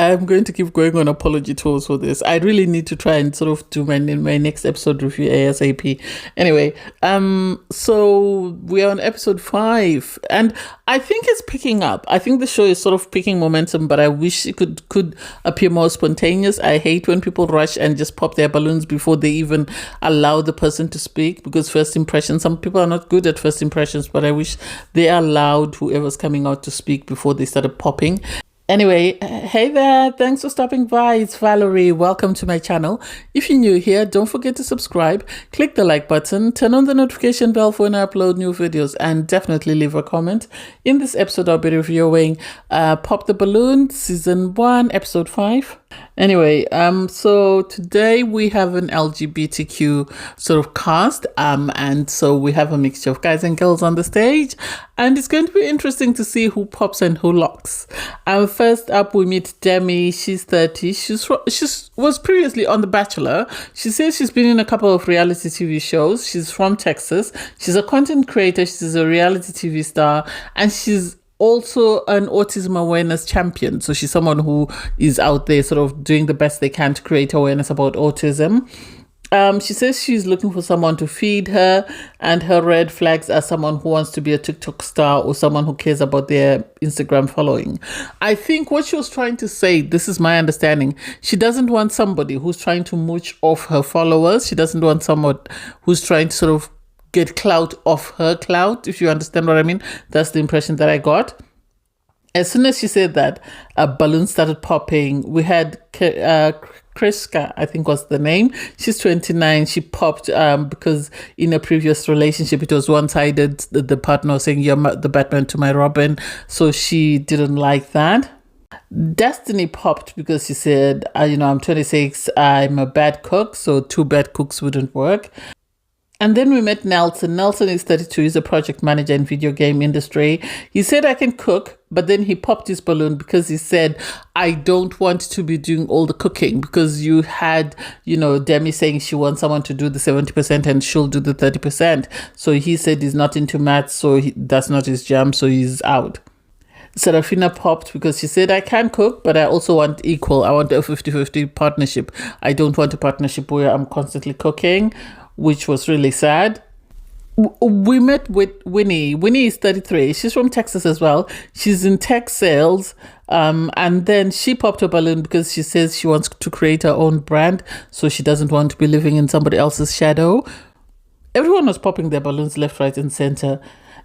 I'm going to keep going on apology tours for this. I really need to try and sort of do my next episode review ASAP. Anyway, so we are on episode 5, and I think it's picking up. I think the show is sort of picking momentum, but I wish it could appear more spontaneous. I hate when people rush and just pop their balloons before they even allow the person to speak, because first impressions, some people are not good at first impressions, but I wish they allowed whoever's coming out to speak before they started popping. Anyway, hey there, thanks for stopping by. It's Valerie. Welcome to my channel. If you're new here, don't forget to subscribe, click the like button, turn on the notification bell for when I upload new videos, and definitely leave a comment. In this episode, I'll be reviewing Pop the Balloon, Season 1, Episode 5. Anyway, so today we have an LGBTQ sort of cast, and so we have a mixture of guys and girls on the stage, and it's going to be interesting to see who pops and who locks. First up, we meet Demi. She's 30. She was previously on The Bachelor. She says she's been in a couple of reality TV shows. She's from Texas. She's a content creator. She's a reality TV star, and she's also an autism awareness champion. So she's someone who is out there sort of doing the best they can to create awareness about autism. She says she's looking for someone to feed her, and her red flags are someone who wants to be a TikTok star or someone who cares about their Instagram following. I think what she was trying to say, this is my understanding, she doesn't want somebody who's trying to mooch off her followers. She doesn't want someone who's trying to sort of get clout off her clout, if you understand what I mean. That's the impression that I got. As soon as she said that, a balloon started popping. We had Kriska, I think was the name. She's 29. She popped because in a previous relationship, it was one-sided. The partner was saying, "You're the Batman to my Robin." So she didn't like that. Destiny popped because she said, I'm 26. I'm a bad cook, so 2 bad cooks wouldn't work. And then we met Nelson. Nelson is 32. He's a project manager in video game industry. He said, I can cook, but then he popped his balloon because he said, I don't want to be doing all the cooking, because you had, Demi saying she wants someone to do the 70% and she'll do the 30%. So he said he's not into maths, so that's not his jam, so he's out. Seraphina popped because she said, I can cook, but I also want equal. I want a 50-50 partnership. I don't want a partnership where I'm constantly cooking, which was really sad. We met with Winnie. Winnie is 33. She's from Texas as well. She's in tech sales. And then she popped a balloon because she says she wants to create her own brand, so she doesn't want to be living in somebody else's shadow. Everyone was popping their balloons left, right, and center.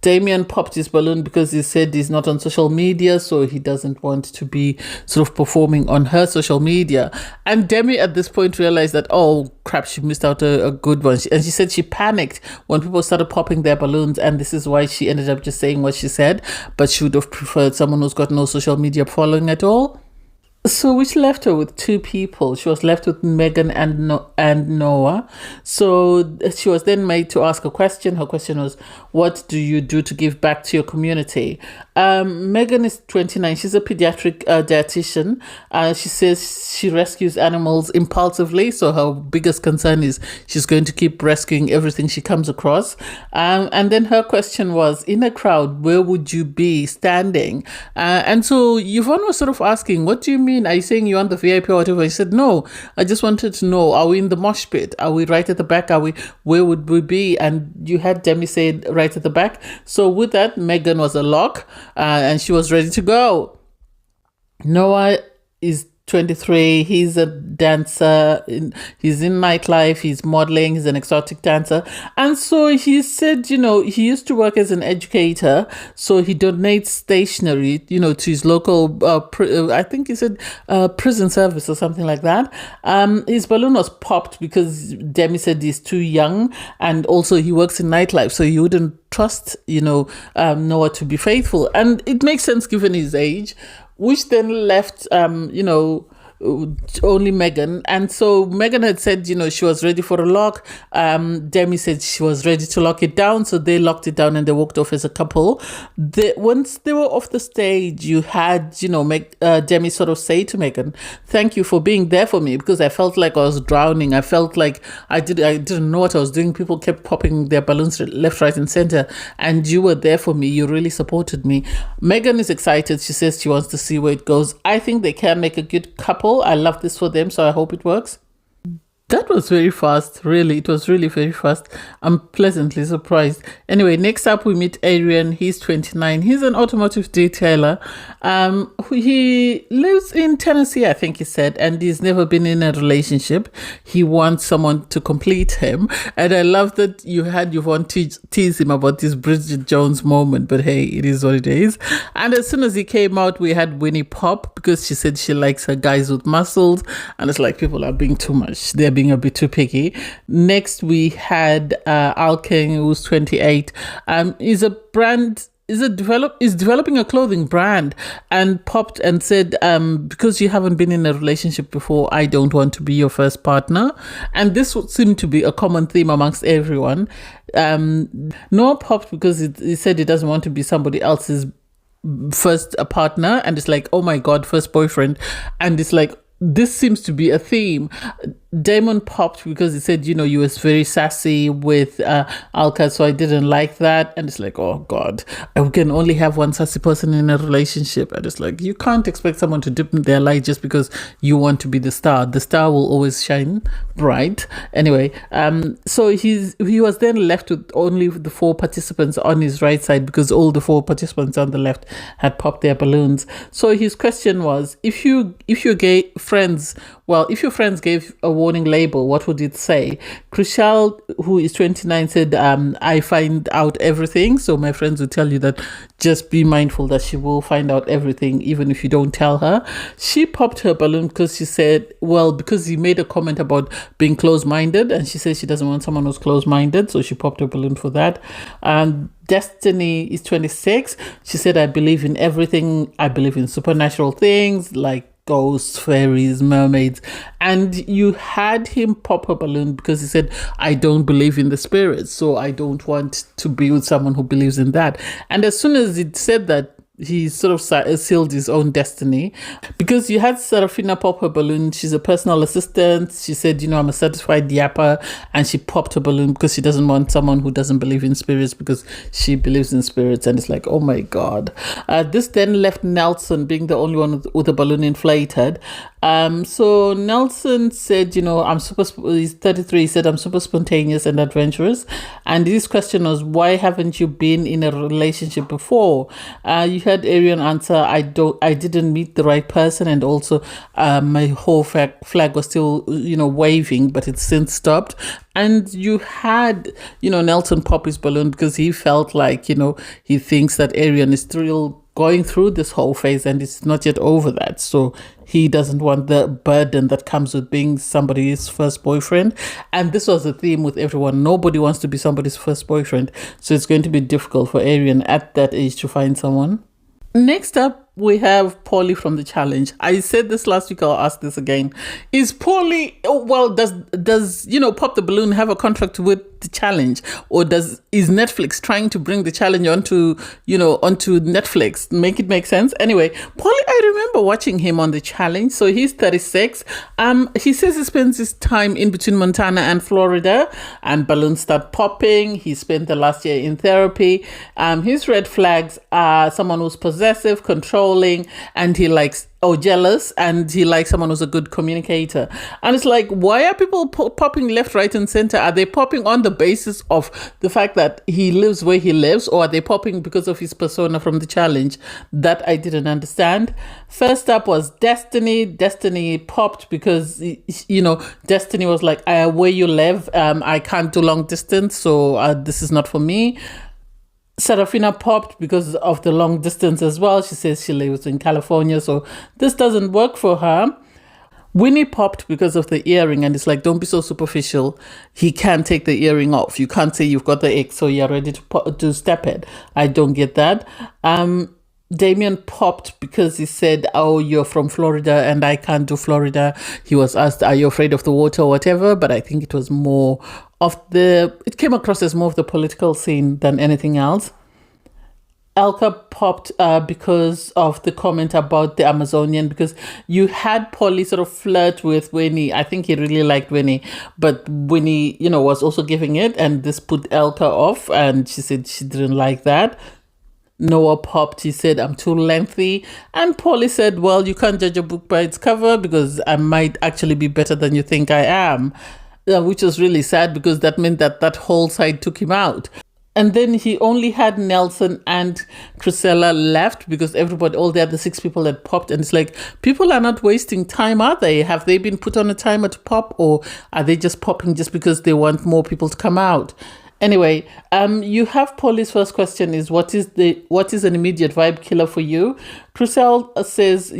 Damien popped his balloon because he said he's not on social media, so he doesn't want to be sort of performing on her social media. And Demi at this point realized that, oh crap, she missed out a good one. And she said she panicked when people started popping their balloons, and this is why she ended up just saying what she said, but she would have preferred someone who's got no social media following at all. So which left her with 2 people. She was left with Megan and Noah. So she was then made to ask a question. Her question was, what do you do to give back to your community? Megan is 29. She's a pediatric dietitian. She says she rescues animals impulsively. So her biggest concern is she's going to keep rescuing everything she comes across. And then her question was, in a crowd, where would you be standing? And so Yvonne was sort of asking, what do you mean? Are you saying you want the VIP or whatever? He said, no, I just wanted to know, are we in the mosh pit? Are we right at the back? Where would we be? And you had Demi say right at the back. So with that, Megan was a lock, and she was ready to go. Noah is 23. He's a dancer. He's in nightlife. He's modeling. He's an exotic dancer. And so he said, he used to work as an educator. So he donates stationery, to his local, I think he said prison service or something like that. His balloon was popped because Demi said he's too young. And also he works in nightlife. So he wouldn't trust, Noah to be faithful. And it makes sense given his age, which then left, only Megan. And so Megan had said, she was ready for a lock. Demi said she was ready to lock it down. So they locked it down and they walked off as a couple. Once they were off the stage, you had, Demi sort of say to Megan, thank you for being there for me, because I felt like I was drowning. I felt like I didn't know what I was doing. People kept popping their balloons left, right, and center. And you were there for me. You really supported me. Megan is excited. She says she wants to see where it goes. I think they can make a good couple. I love this for them, so I hope it works. That was very fast, really. It was really very fast. I'm pleasantly surprised. Anyway, next up we meet Adrian. He's 29. He's an automotive detailer. He lives in Tennessee, I think he said, and he's never been in a relationship. He wants someone to complete him. And I love that you had Yvonne tease him about this Bridget Jones moment, but hey, it is what it is. And as soon as he came out, we had Winnie pop, because she said she likes her guys with muscles. And it's like, people are being too much. They're being a bit too picky. Next, we had Al King, who's 28. Is developing a clothing brand, and popped and said, because you haven't been in a relationship before, I don't want to be your first partner. And this would seem to be a common theme amongst everyone. Noah popped because he said he doesn't want to be somebody else's first partner, and it's like, oh my god, first boyfriend. And it's like, this seems to be a theme. Damon popped because he said, you was very sassy with Alka, so I didn't like that. And it's like, oh God, I can only have one sassy person in a relationship. And it's like, you can't expect someone to dip in their light just because you want to be the star. The star will always shine bright. Anyway, so he was then left with only the 4 participants on his right side, because all the 4 participants on the left had popped their balloons. So his question was, if your friends gave a warning label, what would it say? Chriselle, who is 29, said, I find out everything. So my friends would tell you that just be mindful that she will find out everything, even if you don't tell her. She popped her balloon because she said, because he made a comment about being close-minded, and she says she doesn't want someone who's close-minded, so she popped her balloon for that. Destiny is 26. She said, I believe in everything. I believe in supernatural things like ghosts, fairies, mermaids. And you had him pop a balloon because he said, I don't believe in the spirits, so I don't want to be with someone who believes in that. And as soon as he said that, he sort of sealed his own destiny, because you had Seraphina pop her balloon. She's a personal assistant. She said, I'm a certified yapper, and she popped her balloon because she doesn't want someone who doesn't believe in spirits, because she believes in spirits. And it's like, oh my God. This then left Nelson being the only one with a balloon inflated. So Nelson said, he's 33. He said, I'm super spontaneous and adventurous. And his question was, why haven't you been in a relationship before? You had Arian answer, I didn't meet the right person, and also my whole flag was still waving, but it's since stopped. And you had Nelson pop his balloon because he felt like he thinks that Arian is still going through this whole phase and it's not yet over that, so he doesn't want the burden that comes with being somebody's first boyfriend. And this was the theme with everyone. Nobody wants to be somebody's first boyfriend, so it's going to be difficult for Arian at that age to find someone. Next up, we have Paulie from the challenge. I said this last week, I'll ask this again. Is Paulie, does Pop the Balloon have a contract with the challenge? Or is Netflix trying to bring the challenge onto Netflix? Make it make sense? Anyway, Paulie, I remember watching him on the challenge. So he's 36. He says he spends his time in between Montana and Florida, and balloons start popping. He spent the last year in therapy. His red flags are someone who's possessive, controlling, and he likes jealous, and he likes someone who's a good communicator. And it's like, why are people popping left, right, and center? Are they popping on the basis of the fact that he lives where he lives, or are they popping because of his persona from the challenge? That I didn't understand. First up was Destiny. Destiny popped because Destiny was like, where you live, I can't do long distance, so this is not for me. Seraphina popped because of the long distance as well. She says she lives in California, so this doesn't work for her. Winnie popped because of the earring, and it's like, don't be so superficial. He can't take the earring off. You can't say you've got the X, so you're ready to step it. I don't get that. Damien popped because he said, "Oh, you're from Florida and I can't do Florida." He was asked, "Are you afraid of the water or whatever?" But I think it was more it came across as more of the political scene than anything else. Elka popped because of the comment about the Amazonian, because you had Polly sort of flirt with Winnie. I think he really liked Winnie, but Winnie, was also giving it, and this put Elka off, and she said she didn't like that. Noah popped. He said, "I'm too lengthy." And Polly said, "Well, you can't judge a book by its cover because I might actually be better than you think I am." Which was really sad because that meant that whole side took him out. And then he only had Nelson and Chrisella left because all the other 6 people had popped. And it's like, people are not wasting time, are they? Have they been put on a timer to pop, or are they just popping just because they want more people to come out? Anyway, you have Polly's first question is, what is an immediate vibe killer for you? Crusel says,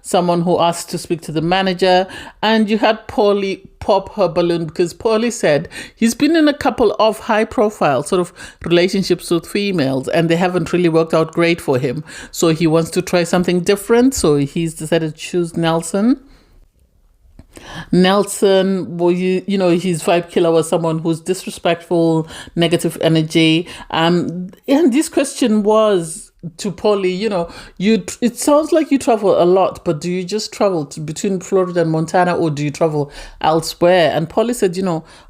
someone who asks to speak to the manager. And you had Polly pop her balloon because Polly said he's been in a couple of high profile sort of relationships with females and they haven't really worked out great for him. So he wants to try something different. So he's decided to choose Nelson. Nelson, well, his vibe killer was someone who's disrespectful, negative energy. And this question was to Polly, it sounds like you travel a lot, but do you just travel between Florida and Montana, or do you travel elsewhere? And Polly said,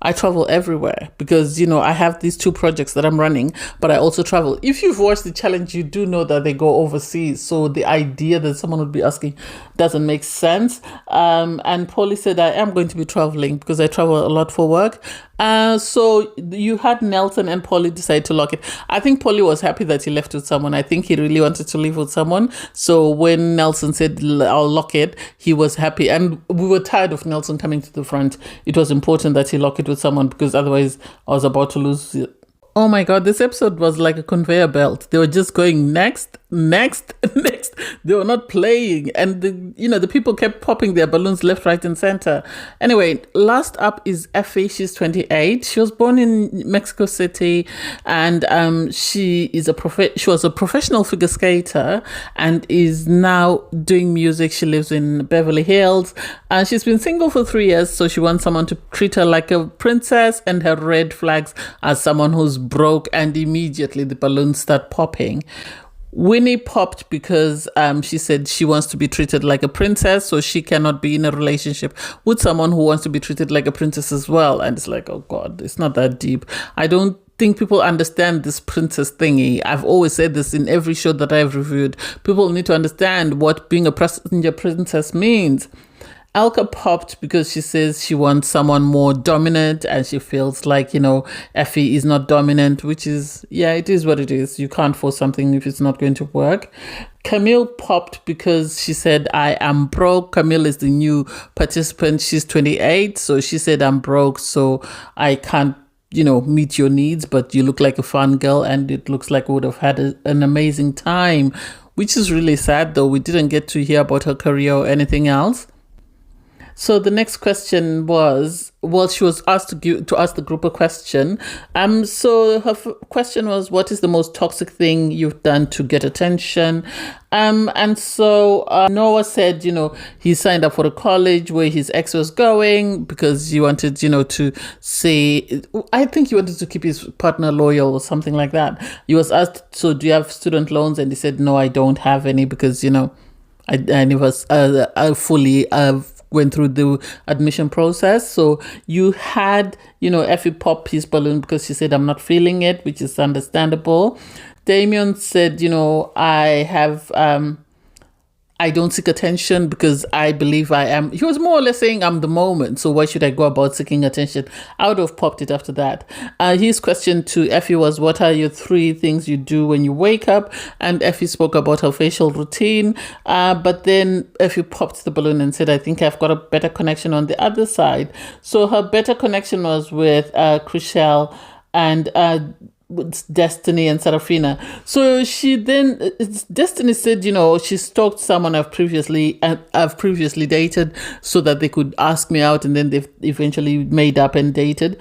I travel everywhere because, I have these 2 projects that I'm running, but I also travel. If you've watched The Challenge, you do know that they go overseas. So the idea that someone would be asking doesn't make sense. And Polly said, I am going to be traveling because I travel a lot for work. So you had Nelson and Polly decide to lock it. I think Polly was happy that he left with someone. I think he really wanted to live with someone. So when Nelson said, I'll lock it, he was happy. And we were tired of Nelson coming to the front. It was important that he lock it with someone because otherwise I was about to lose it. Oh my God, this episode was like a conveyor belt. They were just going next. They were not playing. And the people kept popping their balloons left, right, and center. Anyway, last up is Effie. She's 28. She was born in Mexico City, and she was a professional figure skater and is now doing music. She lives in Beverly Hills, and she's been single for 3 years. So she wants someone to treat her like a princess, and her red flags are someone who's broke, and immediately the balloons start popping. Winnie popped because she said she wants to be treated like a princess, so she cannot be in a relationship with someone who wants to be treated like a princess as well. And it's like, oh God, it's not that deep. I don't think people understand this princess thingy. I've always said this in every show that I've reviewed. People need to understand what being a passenger princess means. Elka popped because she says she wants someone more dominant and she feels like, Effie is not dominant, which is, it is what it is. You can't force something if it's not going to work. Camille popped because she said, I am broke. Camille is the new participant. She's 28. So she said, I'm broke, so I can't, meet your needs, but you look like a fun girl and it looks like we would have had an amazing time, which is really sad though. We didn't get to hear about her career or anything else. So the next question was, she was asked to ask the group a question. So her question was, what is the most toxic thing you've done to get attention? And so Noah said, he signed up for a college where his ex was going because he wanted, to say, I think he wanted to keep his partner loyal or something like that. He was asked, so do you have student loans? And he said, no, I don't have any because, I never fully went through the admission process. So you had, Effie pop his balloon because she said, I'm not feeling it, which is understandable. Damien said, I don't seek attention because I believe I am. He was more or less saying I'm the moment. So why should I go about seeking attention? I would have popped it after that. His question to Effie was, what are your 3 things you do when you wake up? And Effie spoke about her facial routine. But then Effie popped the balloon and said, I think I've got a better connection on the other side. So her better connection was with Chriselle and Destiny and Seraphina. So Destiny said, she stalked someone I've previously dated so that they could ask me out, and then they eventually made up and dated.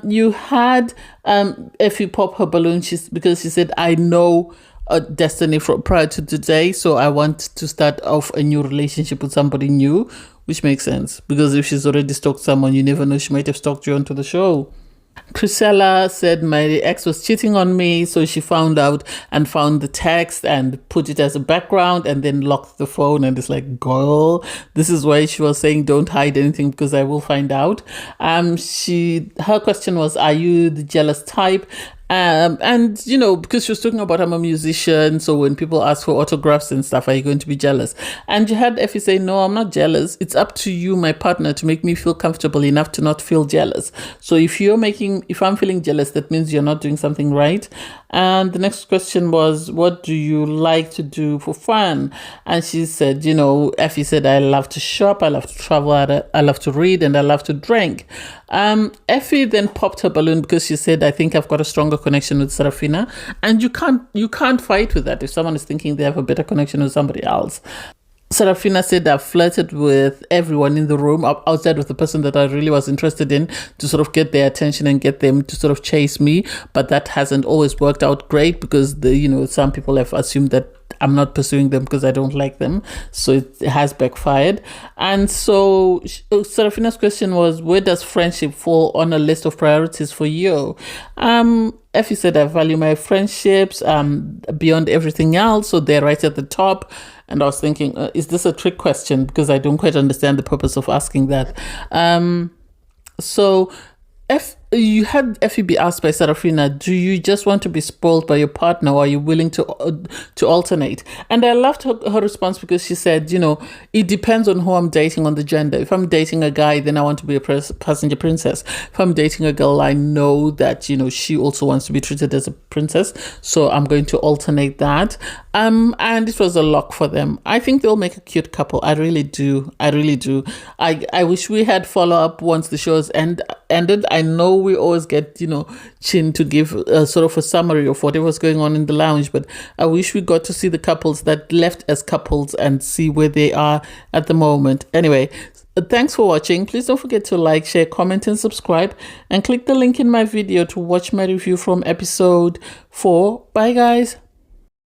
You had Effie pop her balloon because she said, I know destiny prior to today. So I want to start off a new relationship with somebody new, which makes sense because if she's already stalked someone, you never know, she might have stalked you onto the show. Chrisella said my ex was cheating on me, so she found out and found the text and put it as a background and then locked the phone. And it's like, girl, this is why she was saying don't hide anything because I will find out. Her question was, are you the jealous type? And because she was talking about I'm a musician, so when people ask for autographs and stuff, are you going to be jealous? And you had Effie say, no, I'm not jealous. It's up to you, my partner, to make me feel comfortable enough to not feel jealous. So if I'm feeling jealous, that means you're not doing something right. And the next question was, what do you like to do for fun? And she said, Effie said, I love to shop, I love to travel, I love to read, and I love to drink. Effie then popped her balloon because she said, I think I've got a stronger connection with Seraphina. And you can't fight with that if someone is thinking they have a better connection with somebody else. Seraphina said, I've flirted with everyone in the room outside of the person that I really was interested in to sort of get their attention and get them to sort of chase me. But that hasn't always worked out great because some people have assumed that I'm not pursuing them because I don't like them. So it has backfired. And so Seraphina's question was, where does friendship fall on a list of priorities for you? Effie said, I value my friendships beyond everything else. So they're right at the top. And I was thinking, is this a trick question? Because I don't quite understand the purpose of asking that. So you had Effie be asked by Seraphina, do you just want to be spoiled by your partner or are you willing to alternate? And I loved her response because she said, it depends on who I'm dating on the gender. If I'm dating a guy, then I want to be a passenger princess. If I'm dating a girl, I know that, she also wants to be treated as a princess. So I'm going to alternate that. And it was a lock for them. I think they'll make a cute couple. I really do. I wish we had follow-up once the show's ended. I know we always get, Chin to give sort of a summary of whatever's going on in the lounge, but I wish we got to see the couples that left as couples and see where they are at the moment. Anyway, thanks for watching. Please don't forget to like, share, comment, and subscribe, and click the link in my video to watch my review from episode 4. Bye, guys.